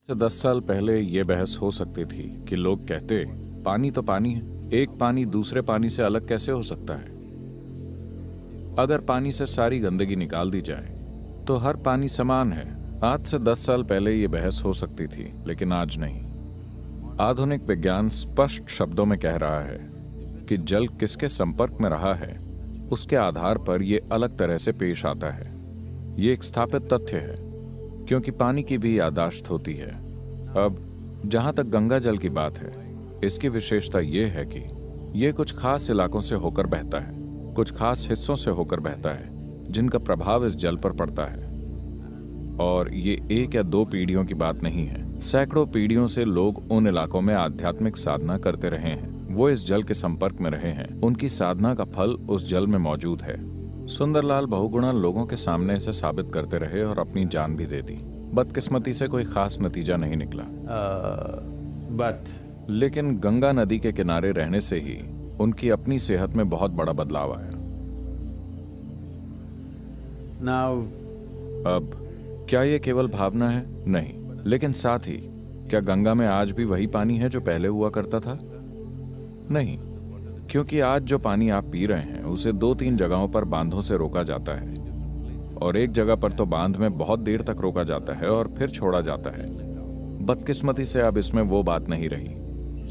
से 10 साल पहले ये बहस हो सकती थी कि लोग कहते पानी तो पानी है, एक पानी दूसरे पानी से अलग कैसे हो सकता है। अगर पानी से सारी गंदगी निकाल दी जाए तो हर पानी समान है। आज से 10 साल पहले ये बहस हो सकती थी, लेकिन आज नहीं। आधुनिक विज्ञान स्पष्ट शब्दों में कह रहा है कि जल किसके संपर्क में रहा है उसके आधार पर यह अलग तरह से पेश आता है। ये एक स्थापित तथ्य है, क्योंकि पानी की भी याददाश्त होती है। अब जहां तक गंगा जल की बात है, इसकी विशेषता यह है कि यह कुछ खास इलाकों से होकर बहता है, कुछ खास हिस्सों से होकर बहता है जिनका प्रभाव इस जल पर पड़ता है। और ये एक या दो पीढ़ियों की बात नहीं है। सैकड़ों पीढ़ियों से लोग उन इलाकों में आध्यात्मिक साधना करते रहे हैं, वो इस जल के संपर्क में रहे हैं, उनकी साधना का फल उस जल में मौजूद है। सुंदरलाल बहुगुणा लोगों के सामने इसे साबित करते रहे और अपनी जान भी दे दी। बदकिस्मती से कोई खास नतीजा नहीं निकला। लेकिन गंगा नदी के किनारे रहने से ही उनकी अपनी सेहत में बहुत बड़ा बदलाव आया। अब क्या ये केवल भावना है? नहीं। लेकिन साथ ही क्या गंगा में आज भी वही पानी है जो पहले हुआ करता था? नहीं, क्योंकि आज जो पानी आप पी रहे हैं उसे 2-3 जगहों पर बांधों से रोका जाता है, और एक जगह पर तो बांध में बहुत देर तक रोका जाता है और फिर छोड़ा जाता है। बदकिस्मती से अब इसमें वो बात नहीं रही।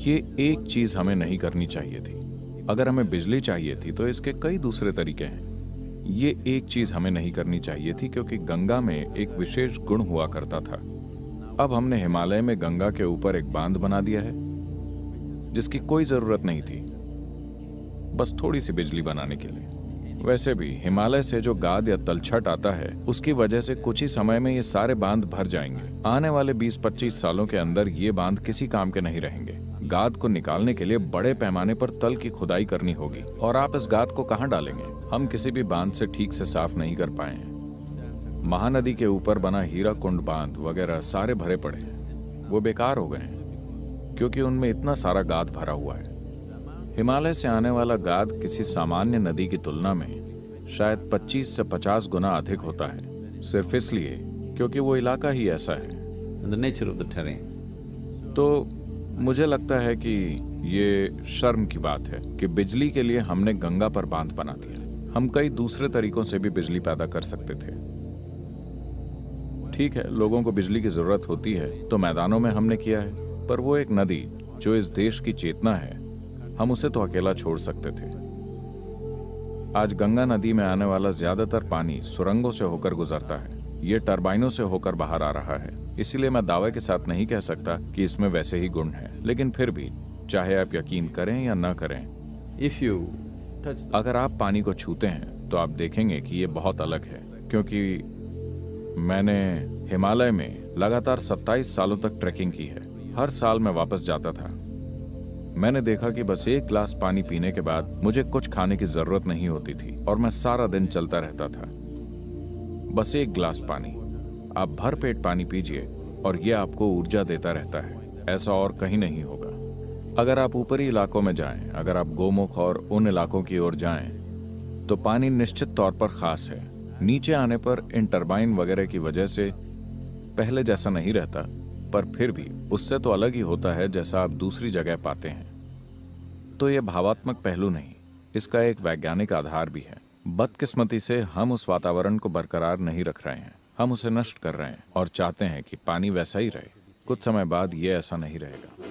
ये एक चीज हमें नहीं करनी चाहिए थी। अगर हमें बिजली चाहिए थी तो इसके कई दूसरे तरीके हैं। ये एक चीज हमें नहीं करनी चाहिए थी, क्योंकि गंगा में एक विशेष गुण हुआ करता था। अब हमने हिमालय में गंगा के ऊपर एक बांध बना दिया है जिसकी कोई जरूरत नहीं थी, बस थोड़ी सी बिजली बनाने के लिए। वैसे भी हिमालय से जो गाद या तलछट आता है उसकी वजह से कुछ ही समय में ये सारे बांध भर जाएंगे। आने वाले 20-25 सालों के अंदर ये बांध किसी काम के नहीं रहेंगे। गाद को निकालने के लिए बड़े पैमाने पर तल की खुदाई करनी होगी, और आप इस गाद को कहां डालेंगे? हम किसी भी बांध से ठीक से साफ नहीं कर पाए हैं। महानदी के ऊपर बना हीराकुंड बांध वगैरह सारे भरे पड़े हैं। वो बेकार हो गए हैं क्योंकि उनमें इतना सारा गाद भरा हुआ है। हिमालय से आने वाला गाद किसी सामान्य नदी की तुलना में शायद 25 से 50 गुना अधिक होता है, सिर्फ इसलिए क्योंकि वो इलाका ही ऐसा है। The nature of the terrain. तो मुझे लगता है कि ये शर्म की बात है कि बिजली के लिए हमने गंगा पर बांध बना दिया। हम कई दूसरे तरीकों से भी बिजली पैदा कर सकते थे। ठीक है, लोगों को बिजली की जरूरत होती है तो मैदानों में हमने किया है, पर वो एक नदी जो इस देश की चेतना है, हम उसे तो अकेला छोड़ सकते थे। आज गंगा नदी में आने वाला ज्यादातर पानी सुरंगों से होकर गुजरता है। ये टरबाइनों से होकर बाहर आ रहा है। इसीलिए मैं दावे के साथ नहीं कह सकता कि इसमें वैसे ही गुण है, लेकिन फिर भी चाहे आप यकीन करें या ना करें, अगर आप पानी को छूते हैं तो आप देखेंगे कि ये बहुत अलग है। क्योंकि मैंने हिमालय में लगातार 27 सालों तक ट्रैकिंग की है। हर साल मैं वापस जाता था। मैंने देखा कि बस एक गिलास पानी पीने के बाद मुझे कुछ खाने की जरूरत नहीं होती थी, और मैं सारा दिन चलता रहता था। बस एक गिलास पानी, आप भर पेट पानी पीजिए और यह आपको ऊर्जा देता रहता है। ऐसा और कहीं नहीं होगा। अगर आप ऊपरी इलाकों में जाएं, अगर आप गोमुख और उन इलाकों की ओर जाएं, तो पानी निश्चित तौर पर खास है। नीचे आने पर इन टरबाइन वगैरह की वजह से पहले जैसा नहीं रहता, पर फिर भी उससे तो अलग ही होता है जैसा आप दूसरी जगह पाते हैं। तो यह भावात्मक पहलू नहीं, इसका एक वैज्ञानिक आधार भी है। बदकिस्मती से हम उस वातावरण को बरकरार नहीं रख रहे हैं, हम उसे नष्ट कर रहे हैं और चाहते हैं कि पानी वैसा ही रहे। कुछ समय बाद ये ऐसा नहीं रहेगा।